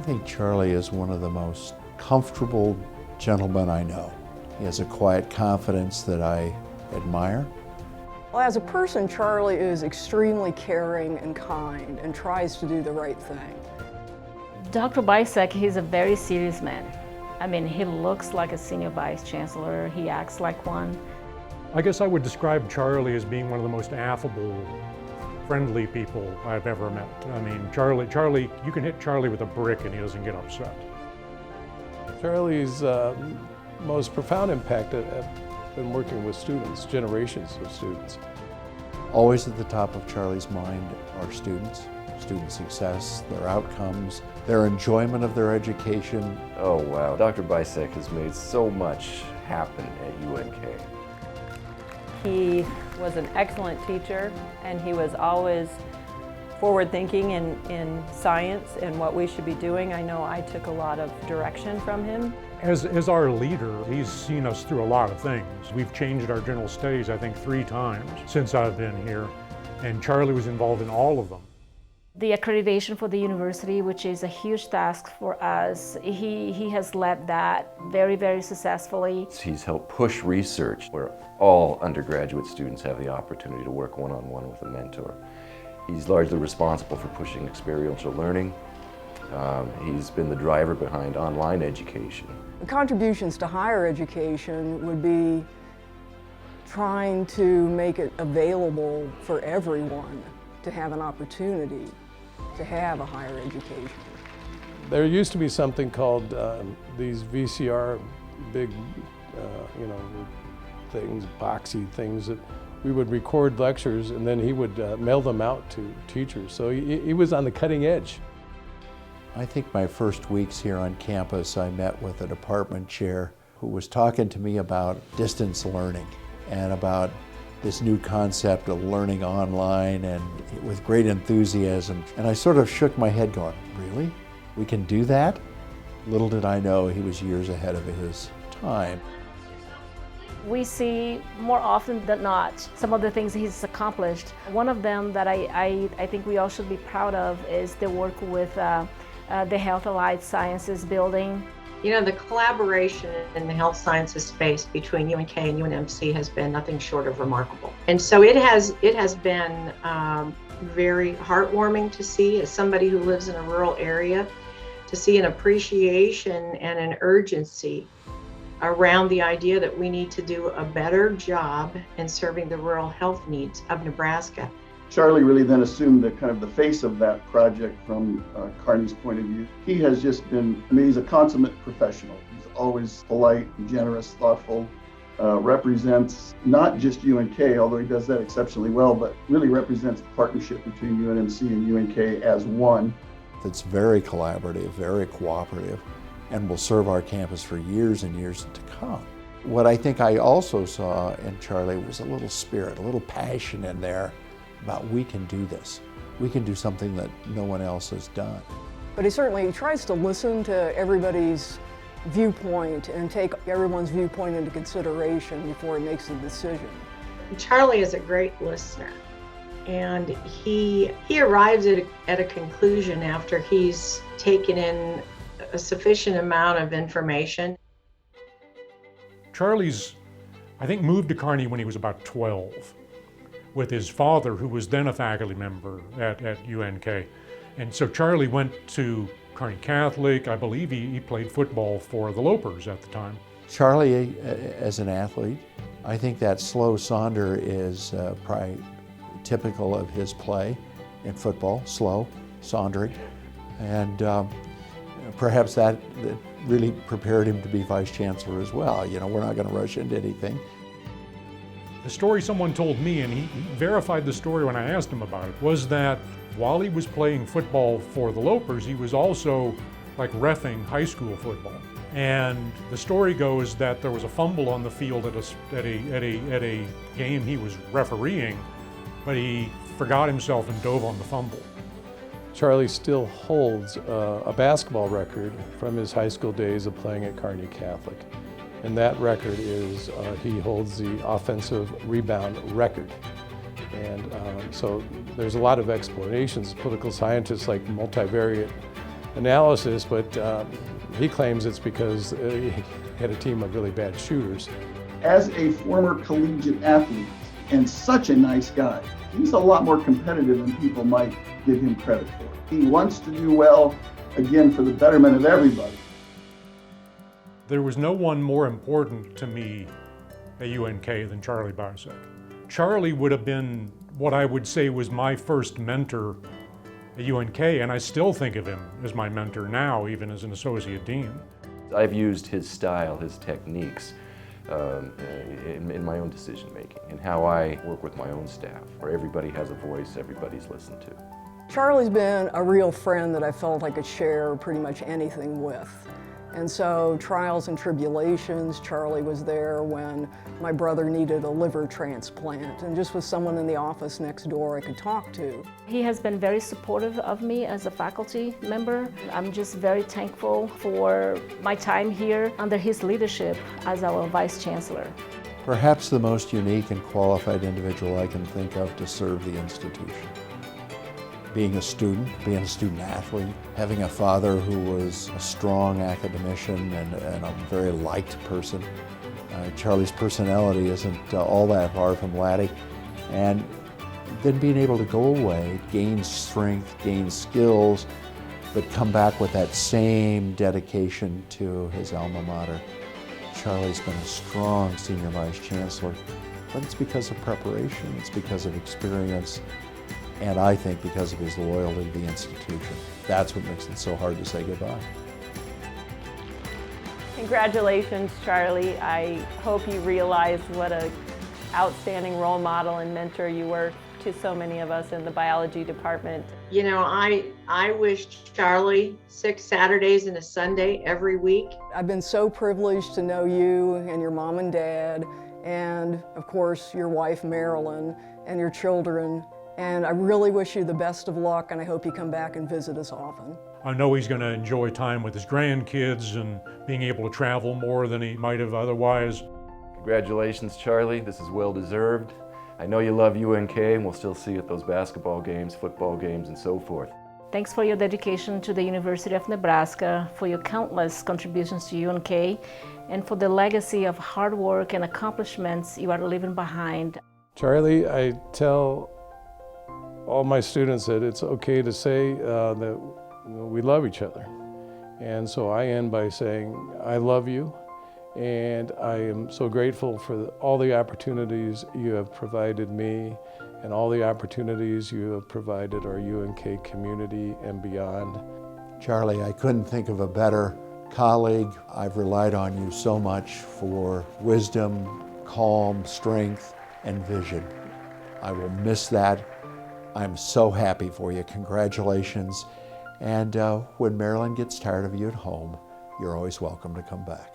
think Charlie is one of the most comfortable gentlemen I know. He has a quiet confidence that I admire. Well, as a person, Charlie is extremely caring and kind and tries to do the right thing. Dr. Bisek, he's a very serious man. I mean, he looks like a senior vice chancellor. He acts like one. I guess I would describe Charlie as being one of the most affable, friendly people I've ever met. I mean, Charlie, you can hit Charlie with a brick and he doesn't get upset. Charlie's most profound impact I've been working with students, generations of students. Always at the top of Charlie's mind are student success, their outcomes, their enjoyment of their education. Oh wow, Dr. Bisek has made so much happen at UNK. He was an excellent teacher, and he was always forward-thinking in science and what we should be doing. I know I took a lot of direction from him. As our leader, he's seen us through a lot of things. We've changed our general studies, I think, 3 times since I've been here, and Charlie was involved in all of them. The accreditation for the university, which is a huge task for us, he has led that very, very successfully. He's helped push research where all undergraduate students have the opportunity to work one-on-one with a mentor. He's largely responsible for pushing experiential learning. He's been the driver behind online education. The contributions to higher education would be trying to make it available for everyone to have an opportunity to have a higher education. There used to be something called these VCR big, things, boxy things that we would record lectures and then he would mail them out to teachers. So he was on the cutting edge. I think my first weeks here on campus, I met with a department chair who was talking to me about distance learning and about this new concept of learning online, and with great enthusiasm. And I sort of shook my head going, really? We can do that? Little did I know he was years ahead of his time. We see more often than not some of the things he's accomplished. One of them that I think we all should be proud of is the work with the Health Allied Sciences building. You know, the collaboration in the health sciences space between UNK and UNMC has been nothing short of remarkable. And so it has been very heartwarming to see, as somebody who lives in a rural area, to see an appreciation and an urgency around the idea that we need to do a better job in serving the rural health needs of Nebraska. Charlie really then assumed the kind of the face of that project from Kearney's point of view. He has just been, he's a consummate professional. He's always polite, generous, thoughtful, represents not just UNK, although he does that exceptionally well, but really represents the partnership between UNMC and UNK as one. It's very collaborative, very cooperative, and will serve our campus for years and years to come. What I think I also saw in Charlie was a little spirit, a little passion in there about we can do this. We can do something that no one else has done. But he certainly tries to listen to everybody's viewpoint and take everyone's viewpoint into consideration before he makes a decision. Charlie is a great listener, and he arrives at a conclusion after he's taken in a sufficient amount of information. Charlie's, I think, moved to Kearney when he was about 12 with his father, who was then a faculty member at UNK. And so Charlie went to Kearney Catholic. I believe he played football for the Lopers at the time. Charlie, as an athlete, I think that slow saunder is probably typical of his play in football, slow, saundering. And perhaps that really prepared him to be vice chancellor as well. You know, we're not going to rush into anything. The story someone told me, and he verified the story when I asked him about it, was that while he was playing football for the Lopers, he was also like reffing high school football. And the story goes that there was a fumble on the field at a game he was refereeing, but he forgot himself and dove on the fumble. Charlie still holds a basketball record from his high school days of playing at Kearney Catholic. And that record is, he holds the offensive rebound record. And so there's a lot of explanations. Political scientists like multivariate analysis, but he claims it's because he had a team of really bad shooters. As a former collegiate athlete and such a nice guy, he's a lot more competitive than people might give him credit for. He wants to do well, again, for the betterment of everybody. There was no one more important to me at UNK than Charlie Barczyk. Charlie would have been what I would say was my first mentor at UNK, and I still think of him as my mentor now, even as an associate dean. I've used his style, his techniques in my own decision making and how I work with my own staff, where everybody has a voice, everybody's listened to. Charlie's been a real friend that I felt I could share pretty much anything with. And so, trials and tribulations, Charlie was there when my brother needed a liver transplant and just was someone in the office next door I could talk to. He has been very supportive of me as a faculty member. I'm just very thankful for my time here under his leadership as our Vice Chancellor. Perhaps the most unique and qualified individual I can think of to serve the institution. Being a student athlete, having a father who was a strong academician and a very liked person. Charlie's personality isn't all that far from Laddie. And then being able to go away, gain strength, gain skills, but come back with that same dedication to his alma mater. Charlie's been a strong senior vice chancellor, but it's because of preparation, it's because of experience, and I think because of his loyalty to the institution. That's what makes it so hard to say goodbye. Congratulations, Charlie. I hope you realize what an outstanding role model and mentor you were to so many of us in the biology department. You know, I wish Charlie 6 Saturdays and a Sunday every week. I've been so privileged to know you and your mom and dad, and of course your wife Marilyn and your children. And I really wish you the best of luck, and I hope you come back and visit us often. I know he's going to enjoy time with his grandkids and being able to travel more than he might have otherwise. Congratulations, Charlie. This is well deserved. I know you love UNK, and we'll still see you at those basketball games, football games, and so forth. Thanks for your dedication to the University of Nebraska, for your countless contributions to UNK, and for the legacy of hard work and accomplishments you are leaving behind. Charlie, I tell all my students that it's okay to say that we love each other. And so I end by saying, I love you, and I am so grateful for all the opportunities you have provided me and all the opportunities you have provided our UNK community and beyond. Charlie, I couldn't think of a better colleague. I've relied on you so much for wisdom, calm, strength, and vision. I will miss that. I'm so happy for you. Congratulations. And when Marilyn gets tired of you at home, you're always welcome to come back.